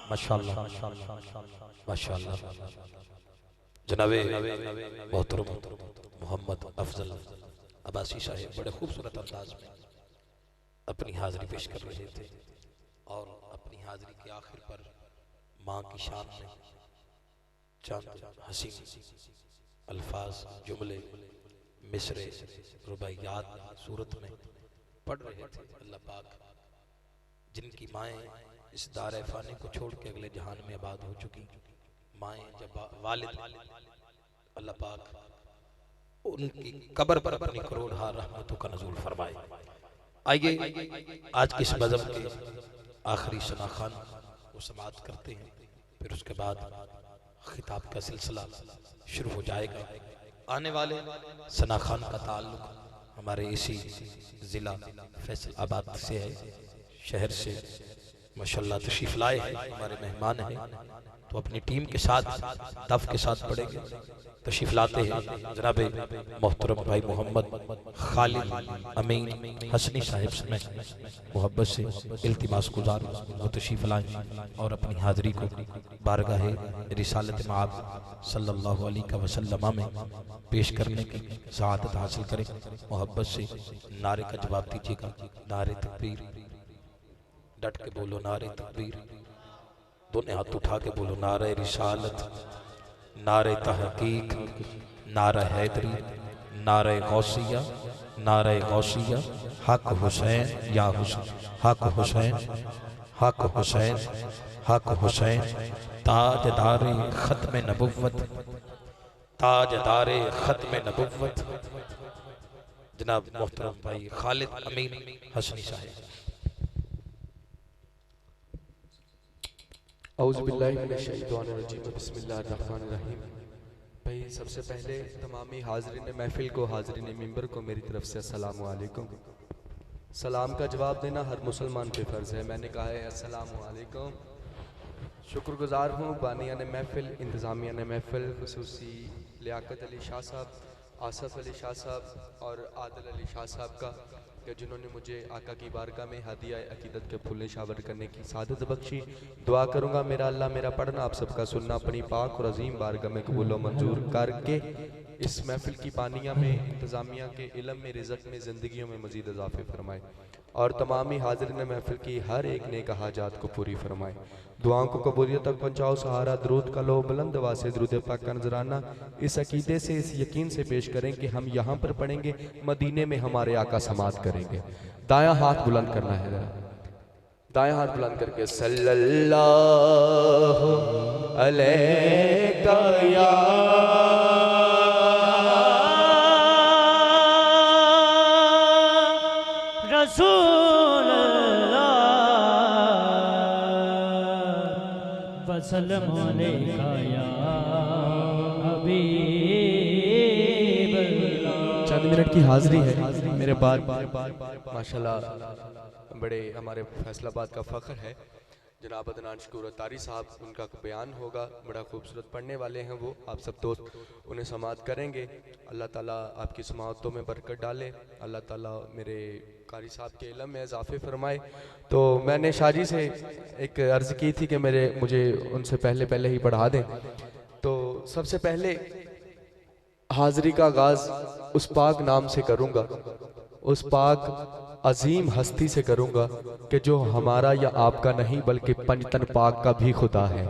माशाअल्लाह माशाअल्लाह। जनाबे मोहतरम मोहम्मद अफजल अब्बासी साहब बड़े खूबसूरत अंदाज में अपनी हाजिरी पेश कर रहे थे और अपनी हाजिरी के आखिर पर माँ की शान में चंद हसीन अल्फाज जुमले मिसरे रुबाइयात सूरत में पढ़ रहे थे। अल्लाह पाक जिनकी माएँ इस दार फानी को छोड़ के अगले जहान में आबाद हो चुकी, माएँ जब वालिद, अल्लाह पाक उनकी कब्र पर अपनी करोड़हार रहमतों का नज़ूल फरमाए। आइए आज की इस बज़म के आखिरी सना खान को समाअत करते हैं, फिर उसके बाद खिताब का सिलसिला शुरू हो जाएगा। आने वाले सना खान का ताल्लुक हमारे इसी ज़िला फैसलाबाद से है, शहर से माशाअल्लाह तशरीफ लाए हैं, हमारे मेहमान हैं, तो अपनी टीम के साथ दफ के साथ पढ़ेंगे। तशरीफ लाते हैं जनाबे मोहतरम भाई मोहम्मद खालिद अमीन हसनी साहिब से मैं मोहब्बत से इल्तिमास गुजार वो तशरीफ लाएं और अपनी हाजिरी को बारगाह रिसालत मआब सल्लल्लाहु अलैहि वसल्लम में पेश करने की सआदत हासिल करें। मोहब्बत से नारे का जवाब दीजिएगा। नारे तकबीर, डट के बोलो नारे तकबीर, दोनों हाथ उठा के बोलो नारे रिसालत, नारे तहकीक, नारे हैदरी, नारे गौसिया, नारे गौसिया, हक हुसैन या हुसैन, हक हुसैन, हक हुसैन, हक हुसैन, ताजदारे खत्म नबुव्वत, ताजदारे खत्म नबुव्वत जनाब मोहतरम भाई खालिद अमीन हसनी साहब। औज़ुबिल्लाहिमिनश्शैतानिर्रजीम बिस्मिल्लाहिर्रहमानिर्रहीम। भाई सबसे पहले तमामी हाज़रीन महफिल को, हाज़रीन मिंबर को मेरी तरफ से अस्सलामु अलैकुम। सलाम का जवाब देना हर मुसलमान पे फ़र्ज़ है। मैंने कहा है अस्सलामु अलैकुम। शुक्रगुज़ार हूँ बानिया ने महफिल, इंतज़ामिया ने महफिल, खुसूसी लियाकत अली शाह साहब, आसफ़ अली शाह साहब और आदिल अली शाह साहब का, कि जिन्होंने मुझे आका की बारगाह में हदिया अकीदत के फूल शावर करने की सादत बख्शी। दुआ करूँगा मेरा अल्लाह मेरा पढ़ना आप सबका सुनना अपनी पाक और अजीम बारगाह में कबूल व मंजूर करके इस महफिल की बानिया में, इंतज़ामिया के इल्म में, रिज़्क़ में, ज़िंदगियों में मज़ीद इज़ाफ़े फरमाए और तमामी हाज़िरीन महफिल की हर एक नेक हाजात को पूरी फरमाए। दुआओं को कबूलियत तक पहुँचाओ। सहारा दरूद का लो बुलंद आवाज़ से दरूद पाक का नजराना इस अकीदे से, इस यकीन से पेश करें कि हम यहाँ पर पढ़ेंगे, मदीने में हमारे आका समात करेंगे। दायां हाथ बुलंद करना है जरा, दायां हाथ बुलंद करके सल्लल्लाहु अलैहि या रसूल वसल्लम अलैका या हबीब। चंद मिनट की हाजिरी है मेरे बाद माशाल्लाह बड़े हमारे फैसलाबाद का फ़ख्र है जनाब अदनान शकूर तारी साहब, उनका बयान होगा, बड़ा खूबसूरत पढ़ने वाले हैं वो, आप सब दोस्त उन्हें समाअत करेंगे। अल्लाह ताला आपकी समाअतों में बरकत डाले, अल्लाह ताला मेरे कारी साहब के इल्म में इजाफ़े फरमाए। तो मैंने शाजी से एक अर्ज़ की थी कि मुझे उनसे पहले ही पढ़ा दें। तो सबसे पहले हाज़री का आगाज़ उस पाक नाम से करूँगा, उस पाक अजीम हस्ती से करूँगा कि जो हमारा या आपका नहीं बल्कि पंजतन पाक का भी खुदा है,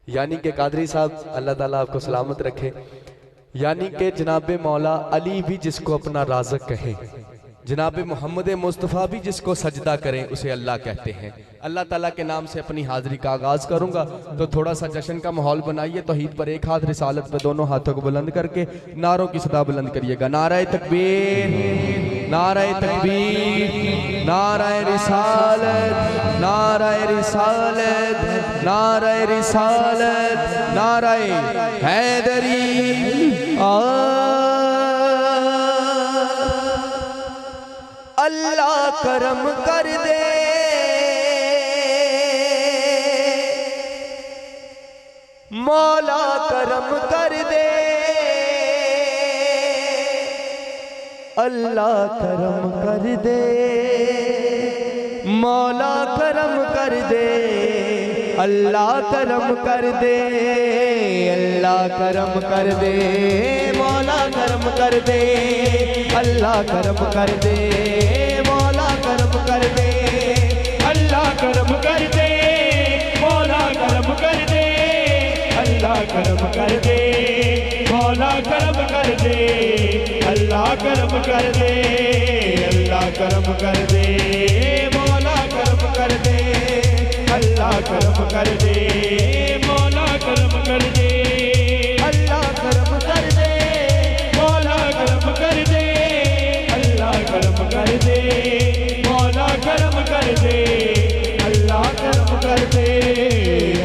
यानी कि कादरी साहब अल्लाह ताला आपको सलामत रखे, यानी कि जनाब मौला अली भी जिसको अपना राज़िक कहें, जनाब मोहम्मद मुस्तफ़ा भी जिसको सजदा करें उसे अल्लाह कहते हैं। अल्लाह ताला के नाम से अपनी हाजिरी का आगाज़ करूँगा, तो थोड़ा सा जश्न का माहौल बनाइए। तौहीद पर एक हाथ, रिसालत पे दोनों हाथों को बुलंद करके नारों की सदा बुलंद करिएगा। नाराए तकबीर, नाराए तकबीर, नाराए रिसालत, नाराए रिसालत, नाराए रिसालत, नाराए हैदरी। अल्लाह करम कर दे, मौला करम कर दे, अल्लाह करम कर दे, मौला करम कर दे। अल्लाह करम कर दे, अल्लाह करम कर दे, मौला करम कर दे, अल्लाह करम कर दे, मौला करम कर दे, अल्लाह करम कर दे, मौला करम कर दे, अल्लाह करम कर दे, मौला करम कर दे, अल्लाह करम कर दे, अल्लाह करम कर दे, मौला करम कर दे, अल्लाह करम कर दे, मौला करम कर दे, अल्लाह करम कर दे, मौला करम कर दे, अल्लाह करम कर दे, मौला करम कर दे, अल्लाह करम कर दे,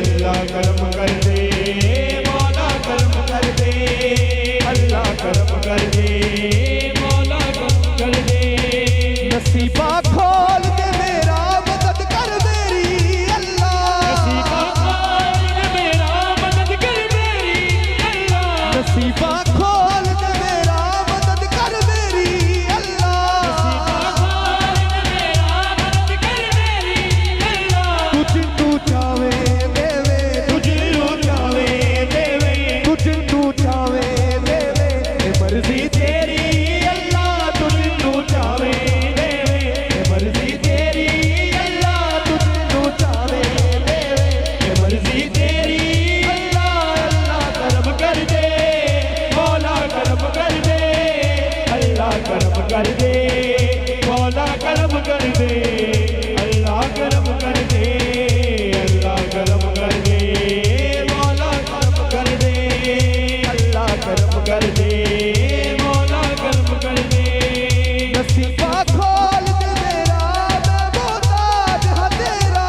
अल्लाह करम कर दे, मौला करम कर दे, अल्लाह करम कर दे, मौला करम कर दे। नसीबा खोल के मेरा मदद कर मेरी अल्लाह, नसीबा खोल के मेरा मदद कर मेरी अल्लाह, नसीबा खोल के मेरा मदद कर मेरी अल्लाह, तुझ तू चावे देवे, तुझ तू चावे देवे, तुझ तू चावे देवे, ये मर्जी तेरी अल्लाह तुझ तू चावे देवे, ये मर्जी तेरी अल्लाह, तुझ तू चावे देवे, ये मर्जी तेरी अल्लाह, अल्लाह करम कर दे, मौला करम कर दे, अल्लाह करम कर दे, मौला करम कर दे, अल्लाह करम कर दे, अल्लाह करम कर दे, मौला करम कर दे, अल्लाह करम कर दे, मौला करम कर दे। नसीबा खोल के मेरा मैं मोहताज हाँ तेरा,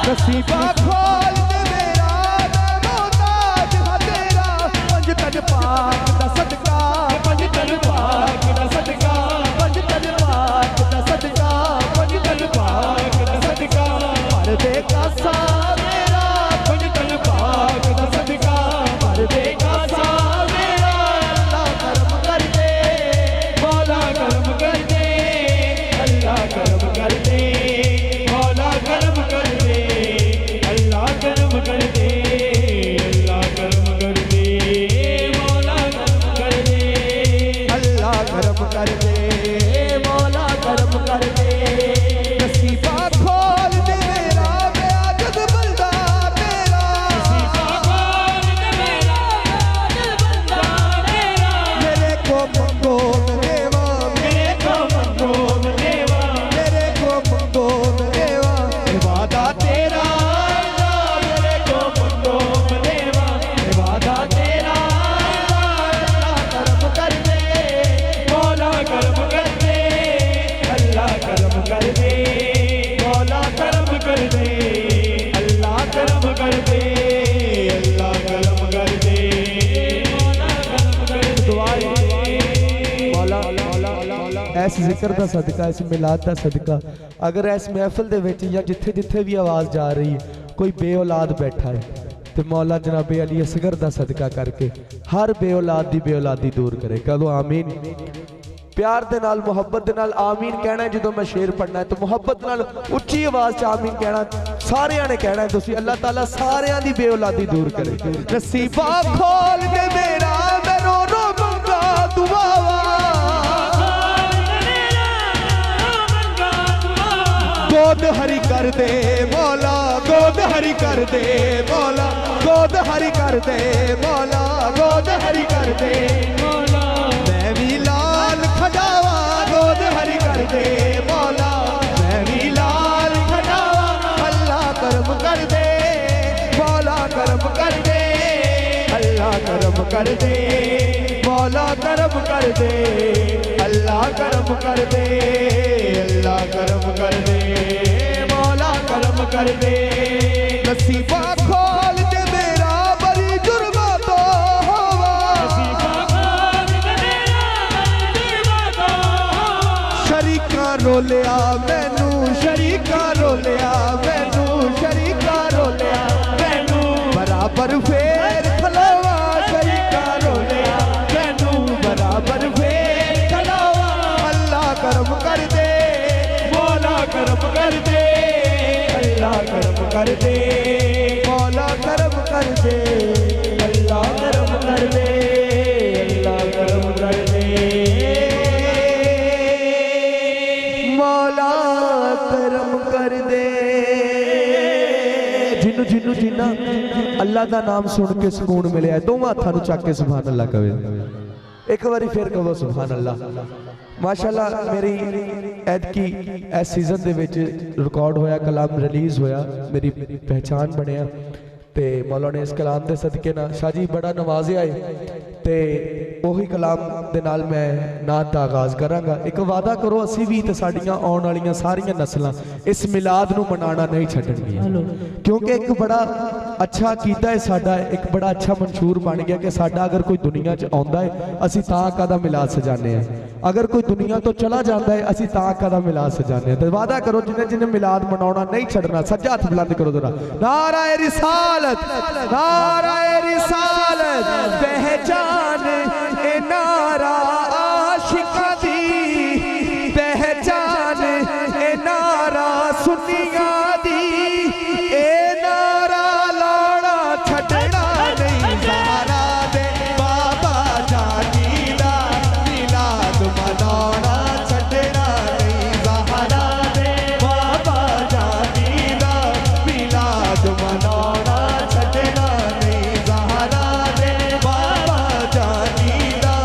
नसीबा खोल के मेरा मैं मोहताज हाँ तेरा, पंज तन पाक दा सदका, पंज तन पाक दा सदका, पंज तन पाक दा सदका, पंज तन पाक दा सदका, भर दे कासा मेरा, पंज तन पाक दा सदका, भर दे कासा मेरा, अल्लाह करम कर दे, मौला करम कर दे, अल्लाह करम कर दे, मौला करम कर दे, अल्लाह करम कर दे, अल्लाह करम कर दे, मौला करम कर दे, अल्लाह करम कर दे, मौला करम कर दे। नसीबा खोल दे मेरा मैं आजद बंदा तेरा, नसीबा खोल दे मेरा बंदा तेरा, मेरे को मंगो देवा, मेरे को मंगो देवा, मेरे को मंगो देवा, वादा तेरा अल्लाह, मेरे को मंगो देवा, वादा तेरा अल्लाह करम कर दे, मौला करम कर दे, अल्लाह करम कर दे, मौला करम कर दे, अल्लाह करम कर दे, अल्लाह करम कर दे, मौला करम कर दे। मौला इस जिक्र दा सदका, इस मिलाद दा सदका, अगर इस महफिल दे विच या जिथे जिथे भी आवाज़ जा रही है कोई बेऔलाद बैठा है तो मौला जनाबे अली असगर दा सदका करके हर बेऔलाद दी बेऔलादी दूर करे। कहो आमीन। प्यार दे नाल मुहब्बत दे नाल आमीन कहना है। जो मैं शेर पढ़ना है तो मुहब्बत नाल उच्ची आवाज़ च आमीन कहना, सारियां ने कहना है। तुसी अल्लाह ताला सारियां दी बेऔलादी दूर करे। नसीबा खोल के मेरा मैं रो रो मंगा दुआवा, गोद हरी कर दे मौला, गोद हरी कर दे मौला, गोद हरी कर दे मौला, गोद हरी कर दे मौला मैं भी लाल खजावा, गोद हरी कर दे मौला, मैं भी लाल खजावा। अल्लाह करम कर दे मौला, करम कर दे अल्लाह, करम कर दे मौला, करम कर दे अल्लाह, करम कर दे अल्लाह, करम कर दे मौला, करम कर दे। नसीबा खोल दे मेरा बड़ी जुर्मा तो होवा, शरीका रोलिया मैनू, शरीका रोलिया मैनू, शरीका रोलिया मैनू, बराबर फेर खलोवा, शरीका रोलिया मैनू, बराबर फेर खलोवा। अल्लाह करम कर दे मौला कर दे, अल्लाह करम कर दे, मौला करम कर दे, अल्लाह करम कर दे, अल्लाह करम कर दे, मौला करम कर दे। जिन्नू जिन्नू जिन्ना अल्लाह का नाम सुन के सुकून मिले दोवां हत्थां नूं चक के सुभान अल्लाह कहे, एक बारी फिर कहो सुभान अल्लाह। माशाअल्लाह मेरी ऐतकी इस सीजन दे विच रिकॉर्ड होया, कलाम रिलीज़ होया, मेरी पहचान बनिया ते मौला ने इस कलाम के सदके ना शाह जी बड़ा नवाजिया है ते उही कलाम दे नाल मैं नात दा आगाज़ करांगा। एक वादा करो असी भी ते साडियां आउण वालियां सारियां नस्लां इस मिलाद नूं मनाना नहीं छड्डणगीਆਂ, क्योंकि एक बड़ा अच्छा कीता है साडा, एक बड़ा अच्छा मंशूर बन गया कि साडा अगर कोई दुनिया च आउंदा है असी तां आका दा मिलाद सजाने हैं, अगर कोई दुनिया तो चला जाता है असी तां आका दा मिलाद सजाने हैं। तो वादा करो जिन्हें जिन्हें मिलाद मनाना नहीं छड्डना, सज्जा हत्थ बुलंद करो जरा, नाराए रिसालत, नाराए रिसालत, पहचान ए नारा आशिका दी, पहचान ए नारा सुन्निया दी, ए नारा लाना छड्डना नहीं, ज़हरा दे बाबा जानी दा मिलाद मनाना छड्डना नहीं, ज़हरा दे बाबा जानी दा मिलाद मनाना छड्डना नहीं, ज़हरा दे बाबा जानी दा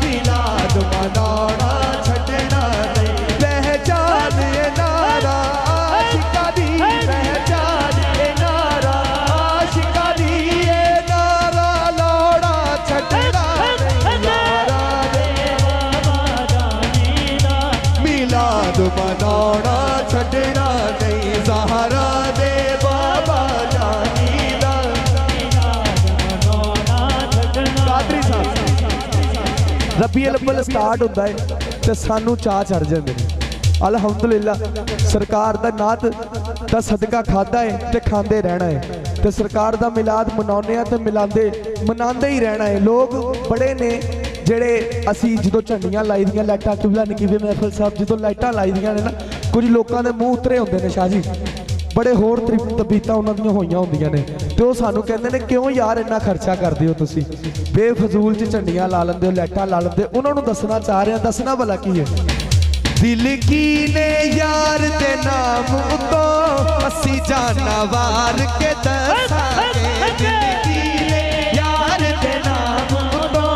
मिलाद मनाना छड्डना नहीं, पहचान ए नारा आशिका दी, पहचान ए नारा आशिका दी, ए नारा लाना छड्डना नहीं, ज़हरा दे मिलाद मनाना छड्डना नहीं, ज़हरा दे बाबा जानी दा कादरी साहब रबी अव्वल स्टार्ट होता है तो सानू चाह चढ़ जाते हैं। अलहमदुलिल्लाह सरकार दा नात दा सदका खादा है तो खाते रहना है, तो सरकार दा मिलाद मनाने तो मनाते ही रहना है। लोग बड़े ने जेड़े असी जो झंडियां लाई दियां लाइटां किबला नकीबे महफिल साहब जो लाइटां लाई दियां ने ना, कुछ लोगों के मुँह उतरे होंगे ने शाह जी, बड़े होर तबीयतां उन्हां दियां होईयां होंदियां ने, तो वो सानू कहंदे ने क्यों यार इन्ना खर्चा करदे हो तुसीं, बेफजूल च झंडियां ला लैंदे हो, लाइटां ला लैंदे हो। उन्हां नूं दसना चाह रहे हैं, दसना भला की है। दिल की ने यार दे नाम उतो असी जाना वार के दसांगे, दिल की ने यार दे नाम उतो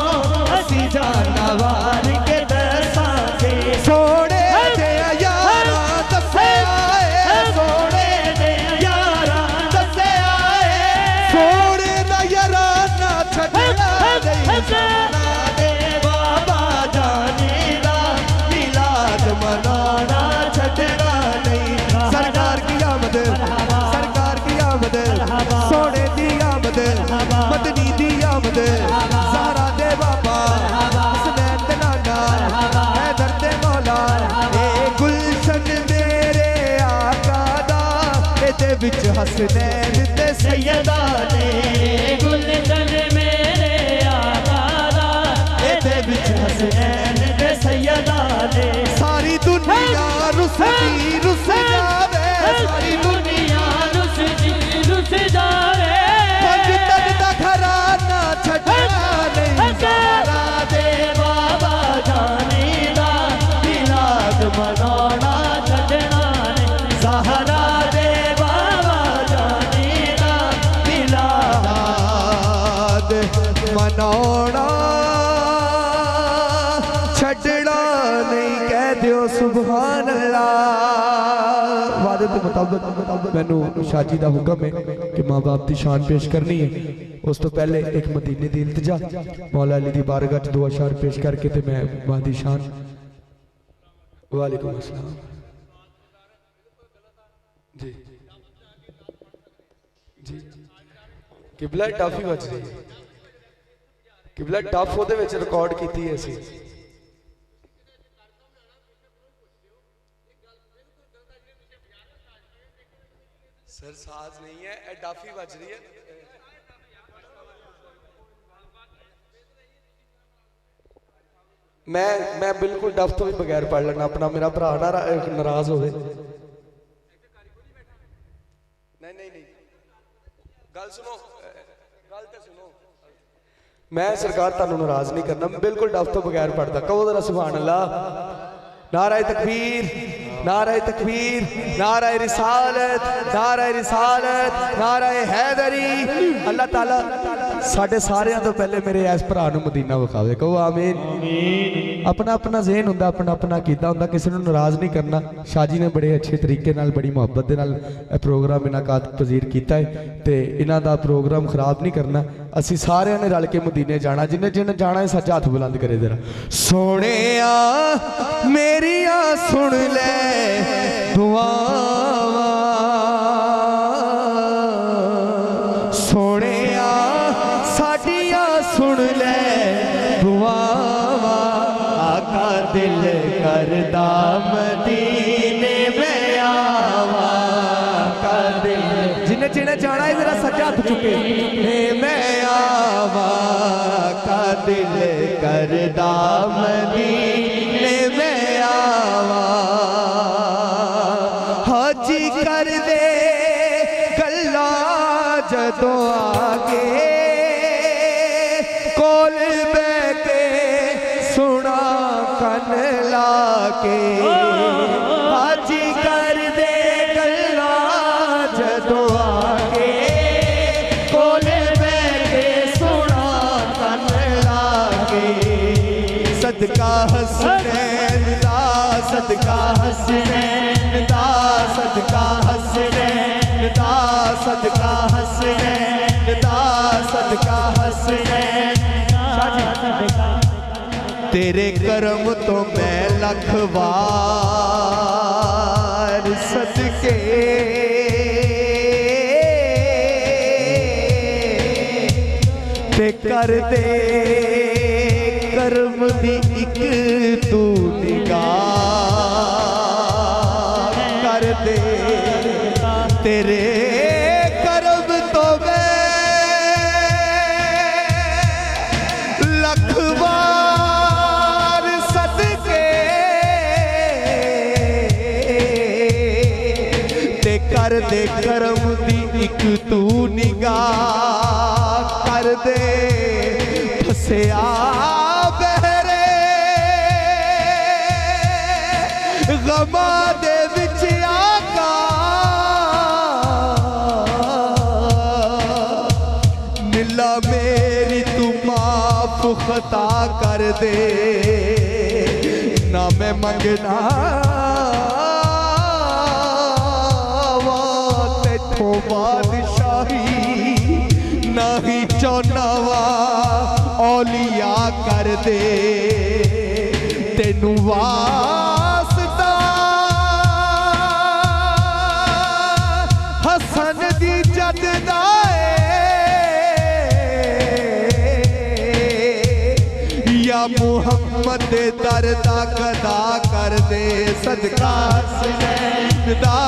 असी जाना वार के दसांगे, सोने दे यारा दसे आए, सोने दे यारा दसे आए, सोने दा याराना छड्डना नहीं, ज़हरा दे बाबा जानी दा मिलाद मनाना छड्डना नहीं, सरकार की आमद, सरकार की आमद, सोने दी आमद, मदनी दी आमद, ज़हरा दे बाबा हसनैन दे नाना हैदर दे मौला, ए गुलशन मेरे आका दा, एदे विच हसनैन ते सैयदा ने, गुलशन मेरे आका दा, एदे विच हसनैन ते सैयदा ने, सारी दुनिया रुसदी रुस जावे, सारी दुनिया रुस जावे, पंजतन दा घराना छड्डना नहीं, ज़हरा दे बाबा जानी दा मिलाद मनाना छड्डना नहीं, ज़हरा दे बाबा जानी दा मिलाद मनाना छड्डना नहीं, कह दियो सुभान अल्लाह। वादे के मुताबिक मैनू शाह जी का हुक्म है कि माँ बाप की शान पेश करनी है, उस तो पहले एक मदीने की इल्तिजा मौला अली दी बारगाह च 2 अशार पेश करके ते मैं माँ दी शान। वालेकुम अस्सलाम जी जी किबला टफ ही बज रही है, किबला टफ ਉਹਦੇ ਵਿੱਚ ਰਿਕਾਰਡ ਕੀਤੀ ਹੈ ਅਸੀਂ। सर साज नहीं है, डाफी बज रही है। मैं बिल्कुल डफ तो भी बगैर पढ़ लेना, अपना मेरा भरा ना नाराज होवे। नहीं गल सुनो, गल तो सुनो। मैं सरकार तुहानू नाराज नहीं करना, बिल्कुल डफ तो बगैर पढ़ता। कहो जरा सुभान अल्लाह। नाराए तकबीर, नाराए तकबीर, नाराए रिसालत, नाराए रिसालत, नाराए हैदरी। अल्लाह ताला साढ़े सारिਆਂ तो पहले मेरे इस भरा नूं मदीना विखावे। कहो आमीन। अपना अपना ज़हन हुंदा, अपना अपना कीता हुंदा, किसी नूं नाराज़ नहीं करना। शाह जी ने बड़े अच्छे तरीके नाल, बड़ी मुहब्बत दे नाल प्रोग्राम इनाकात पजीर कीता है ते इन्हां दा प्रोग्राम खराब नहीं करना। असीं सारिਆਂ ने रल के मदीने जाना। जिन्हें जिन्हें जाना है सच्चा हथ बुलंद करे जरा। सोहणिया मेरिया सुन ले दुआवां, सोहणिया साडिया सुन ले दुआवां। आका दिल करदा मदीने में आवा, आका दिल जिन्हें जिन्हें जाना है जरा सच्चा हथ चुके। मैं आवा, आका दिल करदा मदीने में आवा। हाजी कर दे गल्ला जदों आगे, कोल बह के सुना कन लाके। हाजी कर दे गल्ला जदों आगे, कोले बैठे सुना कन लागे। सदका हसनैन दा, सदका हसनैन दा, सदका हसनैन दा, सदका हसनैन दा, सदका हसनैन दा। तेरे करम तो मैं लख वार सदके, ते कर दे करम दी इक तू निगाह। कर दे तेरे करम तो मैं लख वार सदके, ते कर दे करम दी इक तू निगाह। कर दे फसिया बहरे गमा दे विच आका। मिला मेरी तू माफ खता कर दे, ना मैं मंगना वा तेथों बादशाही, ना ही चाहना वा औलिया कर दे। तेनू वास्ता हसन दी जद दाए, या मुहम्मद दरदा कदा कर दे। सदका हसनैन दा,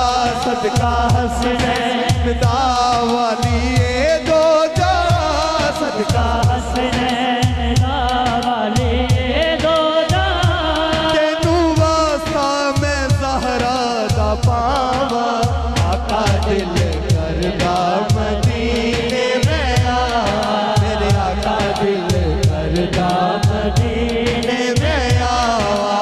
सदका हसनैन दा, वालिए दो जा। सदका हसनैन दा, वालिए दो जा। तेनू वास्ता मैं ज़हरा दा पावा, आका दिल करदा मदीने में आवा। मेरे आका दिल करदा मदीने में आवा।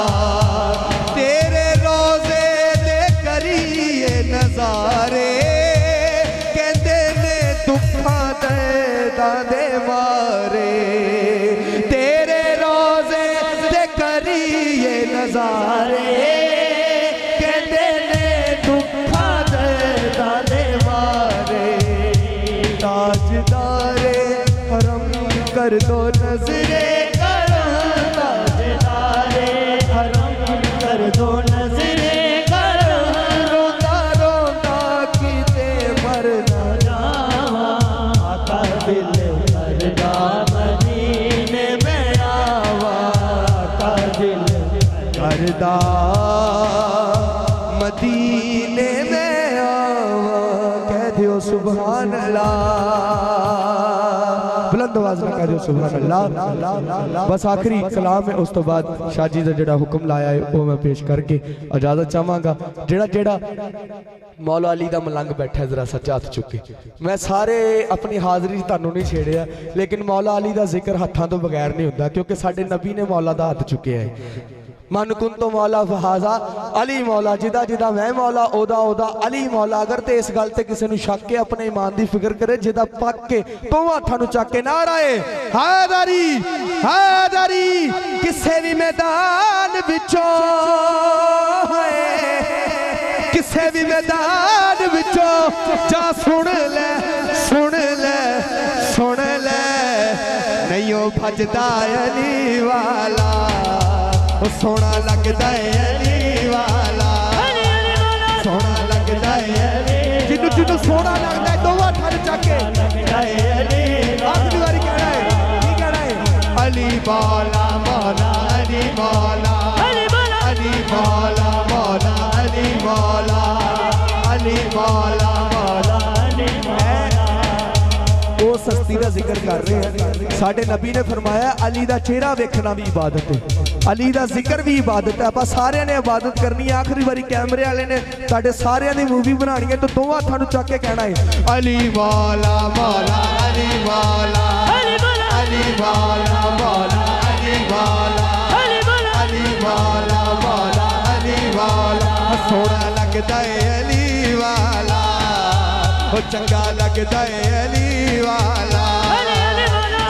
तेरे रोज़े दे करिए नज़ारे, कहंदे ने दुखां दर्दां दे मारे। तेरे रोज़े दे करिए नज़ारे, कहंदे ने दुखां दर्दां दे मारे। ताजदारे हरम कर दो नजरे करम, ताजदारे हरम कर दो नजरे करम। रोता रोता किते मर न जावा, आका दिल करदा मदीने में आवा। आका दिल करदा मदीने में आवा। कह दियो सुभान अल्लाह। बुलंद आवाज में कह दो सुभान अल्लाह। बस आखिरी कलाम है, उस तो बाद शाह जी का जिहड़ा हुक्म लाया है वो मैं पेश करके इजाजत चाहांगा। जिहड़ा जिहड़ा मौला अली दा मलंग बैठा है जरा सच्चा हाथ चुके। मैं सारे अपनी हाजरी तुहानू नहीं छेड़िया, लेकिन मौला अली दा जिक्र हत्थां तो बगैर नहीं होंदा, क्योंकि साडे नबी ने मौला दा हाथ चुकिया है। मन कुन तो मौला फहाजा अली मौला, जिदा जिदा मैं मौला ओदा ओदा अली मौला। अगर तो इस गल ते किसी नूं शक है अपने ईमान दी फिक्र करे, जिदा पक के तो हाथां नूं चक के नाराए हैदरी हैदरी किसे भी मैदान विचों किसे भी मैदान विचों जा सुन ले सुन ले सुन ले, नहीं ओ भजदा अली वाला, सोना लगता है अली वाला, सोना लगता है अली, जिन्नू जिन्नू सोना लगता है दो हाथ चके आखिरी बारी कहना है, की कहना है अली मौला मौला अली मौला अली मौला मौला अली मौला अली मौला मौला अली मौला। वो सस्ती का जिक्र कर रहे हैं। साडे नबी ने फरमाया अली दा चेहरा वेखना भी इबादत है, अली दा जिक्र भी इबादत है। आप सारे ने इबादत करनी है। आखिरी बारी कैमरे वाले ने साडे सारे दी मूवी बनानी है, तो दो हाथों चक के कहना है अली मौला मौला अली मौला अली मौला मौला अली मौला अली मौला मौला अली मौला। सोना लगता है अली वाला, वो चंगा लगता है अली वाला,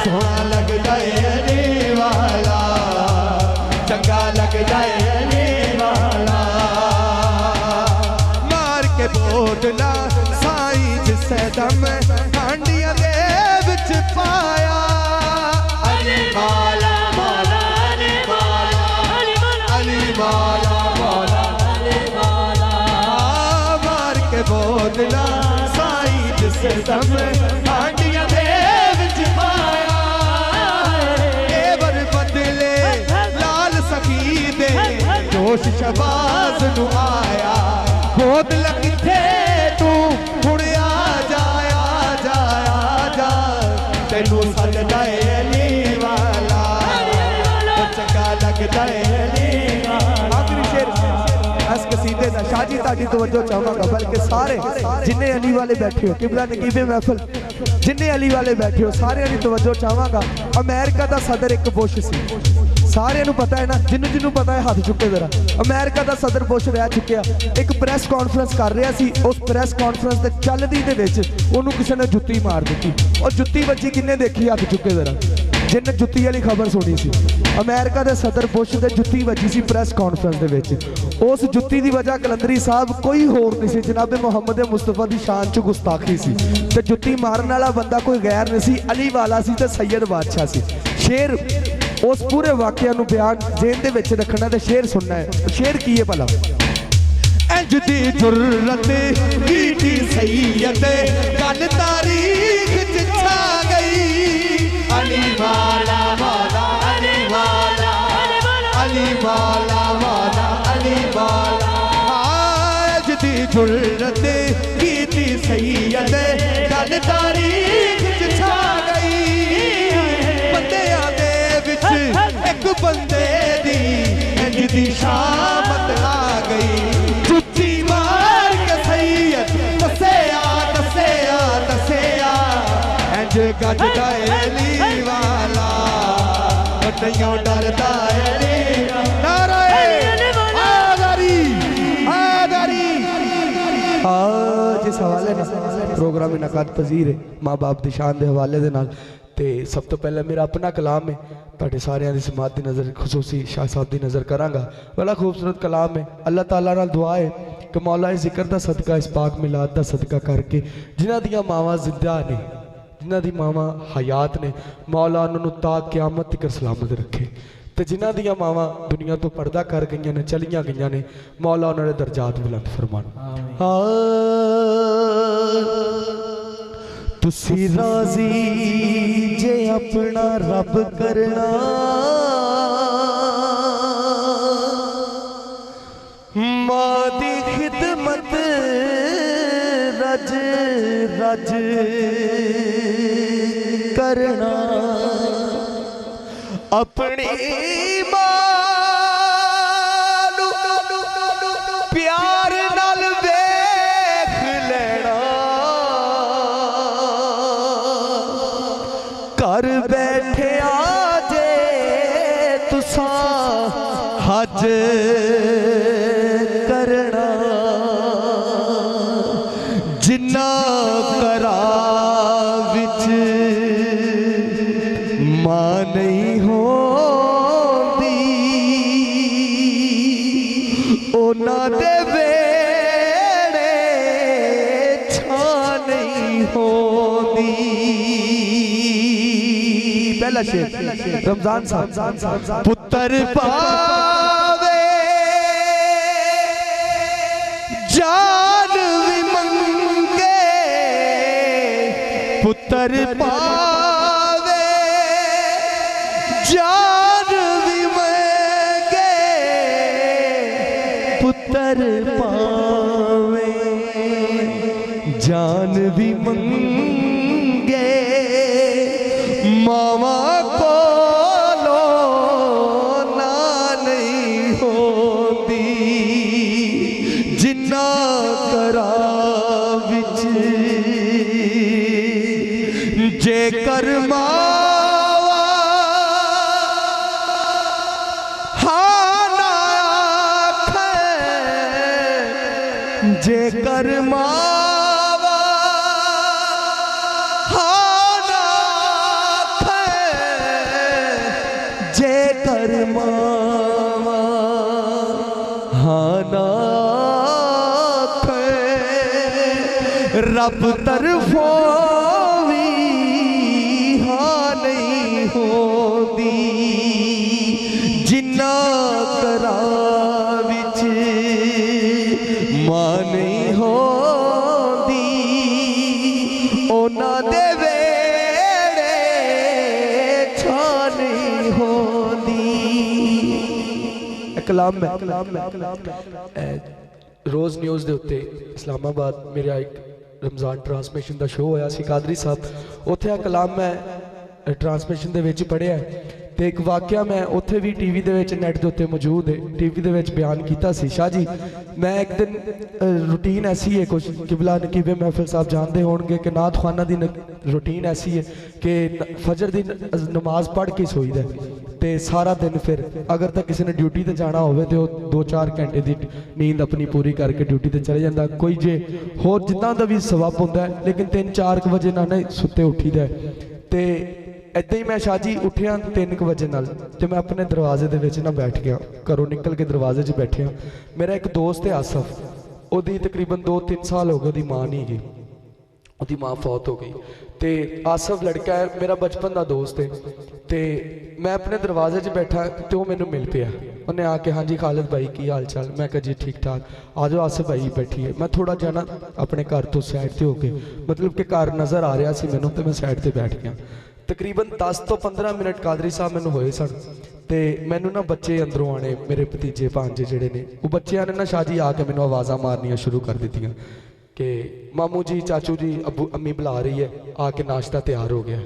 सोना लगता है अली वाला, चंगा लगता है अली वाला। मार के बोतला साईं जिसे दम हांडिया दे विच पाया अली मौला मौला अली मौला अली मौला मौला अली मौला। मार के बोतला साईं जिसे दम हांडिया दे विच पाया, ए बर बदले लाल सखी दे जोश शबाज नु आया, बोतल किथे तू हुण आ जाया जाया जा, तेनू सजदा है अली वाला, चंगा लगदा है अली वाला। आखिरी शेर इस कसीदे दा शाह जी ताड़ी तवज्जो चाहांगा, बल्कि सारे जिन्ने अली वाले बैठे हो किबला नकीबे महफिल जिन्ने अली वाले बैठे हो सारे दी तवज्जो चाहांगा। अमेरिका दा सदर एक बुश सी, सारे नूं पता है ना, जिन्नू जिन्नू पता है हाथ चुके जरा। अमेरिका दा सदर बुश रह चुकिया, एक प्रेस कॉन्फ्रेंस कर रहा सी, उस प्रेस कॉन्फ्रेंस दे चलदी दे विच ओनू किसी ने जुत्ती मार दी, और जुत्ती बजी किन्ने देखी हाथ चुके जरा, जिन्ने जुत्ती वाली खबर सुनी सी। अमेरिका दे सदर बुश दे जुत्ती वजी सी प्रेस कॉन्फ्रेंस दे विच। उस जुत्ती दी वजह कलंदरी साहब कोई होर नहीं सी, जनाब मुहम्मद मुस्तफा दी शान च गुस्ताखी सी, ते जुत्ती मारन वाला बंदा कोई गैर नहीं सी, अली वाला सी ते सैयद बादशाह सी। शेर उस पूरे वाकया नूं बयान जेन दे विच रखना ते शेर सुनना है। शेर की है भला इंज दी जुर्रत कीती सैयद गल तारीख च छा गई, अली वाला मौला अली वाला अली वाला मौला अली वाला। आज दी जुर्रत कीती सैयद गल तारीख च छा गई, बंदियां दे विच एक बंदे दी इंज दी शामत आ गई, जुत्ती मार के सैयद दस्सिया दस्सिया दस्सिया इंज गजदा अली वाला, नहीं डरदा अली नारे हैदरी हैदरी। जिस हवाले नाल प्रोग्राम इनाकात पजीर है माँ बाप दी शान दे हवाले दे नाल, ते सब तो पहले मेरा अपना कलाम है, तुहाडे सारियां दी समात दी नज़र खसूसी शाह साहब दी नज़र करांगा। बड़ा खूबसूरत कलाम है। अल्लाह ताला नाल दुआ है कि मौला इस जिक्र दा सदका, इस पाक मिलाद दा सदका करके जिन्हां दियां मावां जिंदा ने, जिन्हां दी मावां हयात ने, मौला उन्होंने ता क़यामत तक सलामत रखे, तो जिन्हां दियां मावां दुनिया तो पर्दा कर गई ने, चलियां गई ने, मौला उन्होंने दर्जात बुलंद फरमान। तुसी राजी जे अपना रब करना, मां दी खिदमत रज रज करना अपनी मां नू प्यार नाल वेख लेना घर बैठे आजे तुसा हज करना जिन्ना करा विच मां नहीं होंदी ओना दे वेड़े छां नहीं होंदी। पहला शेर रमजान साहब। पुत्र पावे जान भी मंगे पुत्र पावे जान भी मंगे पुत्र पावे जान भी मंगे मामा को ना नहीं होती जिन्ना करा विच जे कर मावा हाँ ना आखे जे कर मावा हाँ ना आखे जे कर मावा हाँ ना आखे रब तरफों भी हाँ नहीं होती जिन्ना करा विच मां नहीं होती ओना दे वेड़े छां नहीं होती। कलाम में रोज़ न्यूज़ दे उत्ते इस्लामाबाद मेरा एक रमज़ान ट्रांसमिशन का शो होया सी कादरी साहब उत्थे कलाम मैं ट्रांसमिशन दे विच पढ़िया ते एक वाकया मैं उत्थे भी टीवी दे विच नेट दे उत्ते मौजूद है टीवी दे विच बयान कीता सी। शाह जी मैं एक दिन रूटीन ऐसी है कुछ किबला नकीबे महफिल साहब जानते होंगे कि नात खाना दी रूटीन ऐसी है कि फजर दी नमाज पढ़ के सोईदा ते सारा दिन फिर अगर तो किसी ने ड्यूटी ते जाना होवे तो 2-4 घंटे की नींद अपनी पूरी करके ड्यूटी ते चले जाता कोई जे होर जिदा का भी सबब होंदा है लेकिन 3-4 बजे ना सुते उठीदा ते इदा ही मैं शाह जी उठिया 3 बजे नाल ते मैं अपने दरवाजे दे विच ना बैठ गया घरों निकल के दरवाजे च बैठिया मेरा एक दोस्त है आसफ ओदी तकरीबन 2-3 साल हो गए ओदी मां नहीं गई ओदी मां फौत हो गई ते आसफ लड़का है मेरा बचपन का दोस्त है ते मैं अपने दरवाजे च बैठा तो वो मैनू मिल पिया उन्हें आके हाँ जी खालिद भाई की हाल चाल मैं कहा जी ठीक ठाक आ जाओ आसफ भाई बैठी है मैं थोड़ा जाना अपने घर तो साइड से होके मतलब कि घर नज़र आ रहा सी मैनू तो मैं साइड से बैठ गया तकरीबन 10 तो 15 मिनट कादरी साहब मैनू होए सन ते मैनू ना बच्चे अंदरों आने मेरे भतीजे भांजे जेडे ने वो बच्चों ने ना शाह जी आके मैनू आवाज़ा मारनिया शुरू कर दी कि मामू जी चाचू जी अबू अम्मी बुला रही है आके नाश्ता तैयार हो गया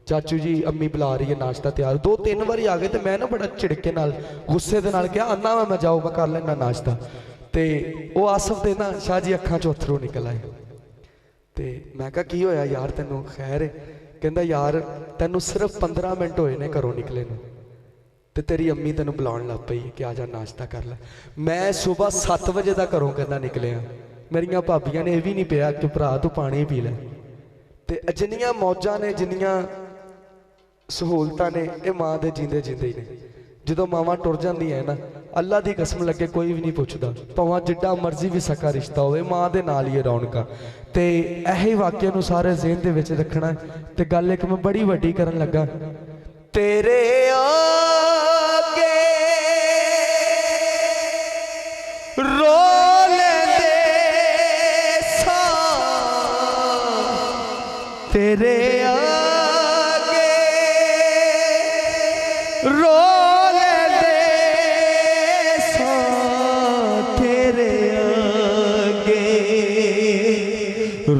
चाचू जी अम्मी बुला रही है नाश्ता तैयार 2-3 बारी आ गए तो मैं ना बड़ा झिड़के नाल गुस्से दे नाल कहा आना मैं जाओ मैं कर लेना नाश्ता ते वो आसफ दे ना शाह जी अखां चों अथरू निकल आए ते मैं कहा की होया यार तेनू खैर है कहंदा यार तेनू सिर्फ 15 मिनट होए ने घरों निकले नूं ते तेरी अम्मी तेनू बुलाउण लग पई कि आ जा नाश्ता कर ले मैं सुबह 7 बजे दा घरों कहंदा निकलिया मेरिया भाबियां ने यह भी नहीं पिया कि भरा तू पानी पी ले ते जिन्नियां मौजां ने जिन्नियां सहूलतां ने ये मां दे जींदे जींदे ही ने जो मावां टुर जांदियां ना अल्लाह की कसम लगे कोई भी नहीं पुछदा भावें जिड्डा मर्जी भी सका रिश्ता होवे मां दे नाल ही रौनकां ते यही वाक्य नूं सारे ज़हन दे विच रखना ते गल एक मैं बड़ी वड्डी करन लगा तेरे आगे रो तेरे आगे रो ले सा तेरे आगे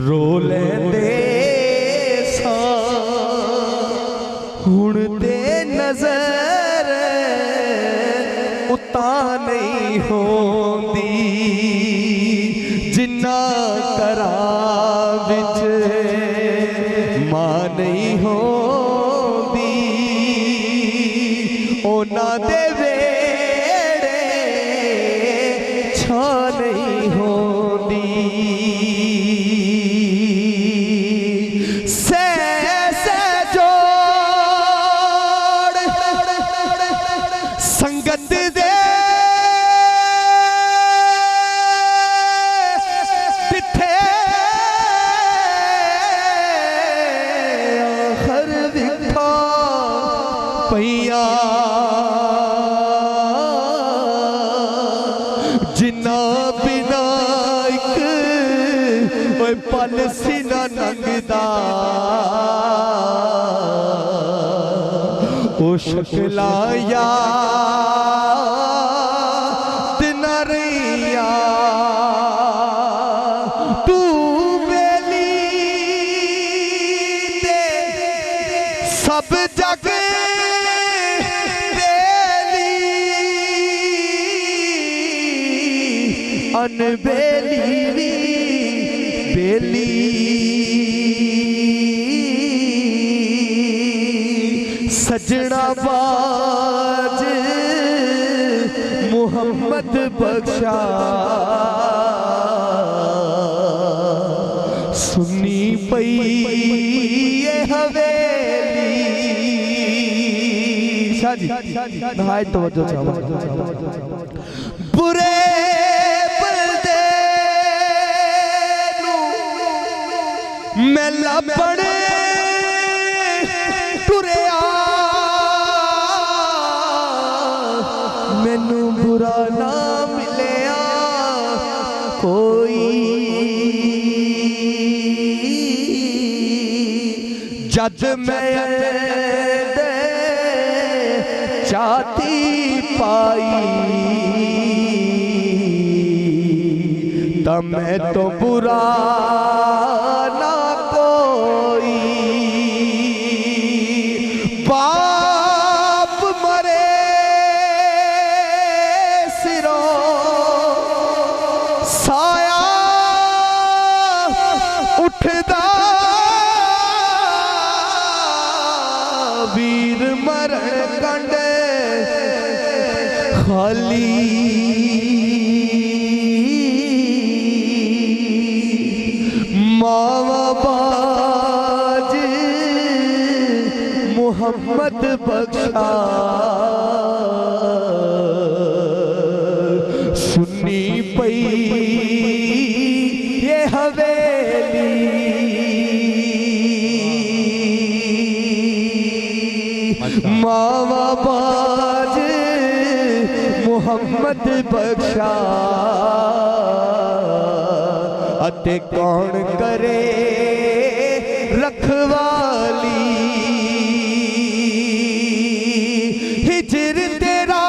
रो ले सा ਉਹਨਾਂ ਦੇ ਵੇੜੇ ਛਾਂ ਨਹੀਂ ਹੁੰਦੀ संगत दे तिथे आखर विखा पईया जिन्ना बिना एक पल सीना लंघदा ओ शक्ला याद न रहिया तू बेली ते सब जग बेली अनबेली भी बेली सजना बाज मोहम्मद बख्शा सुनी पई ये हवेली शाजी नहाय तवज्जो चाहो बुरे बंदे नू मैं लपड़े टुरिया मैनू बुरा ना मिलिया कोई जद मैं चाहती पाई तब मैं तो बुरा ना कोई बाप मरे साया उठदा वीर मरण कंड खाली मावा बाज मोहम्मद बख्शा सुनी पई ये हवेली मावा बाज मोहम्मद बख्शा अते कौन करे रखवाली हिजर तेरा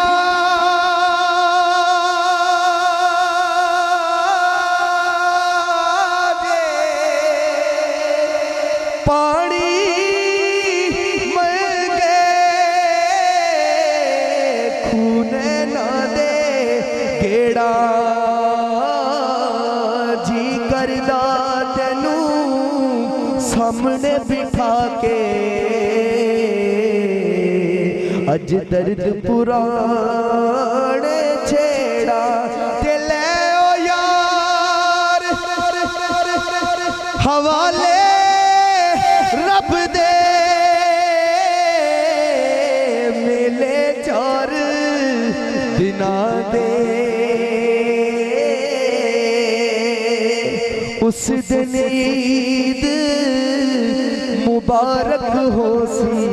पानी मंगे खूने ना दे गेड़ा जी करदा तेनू सामने बिठा के अज दर्द पुराने छेड़ा ते ले ओ यार हवाले रब दे मेले चार दिना दे उस दिन ईद मुबारक हो सी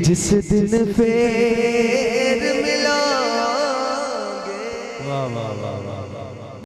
जिस दिन पे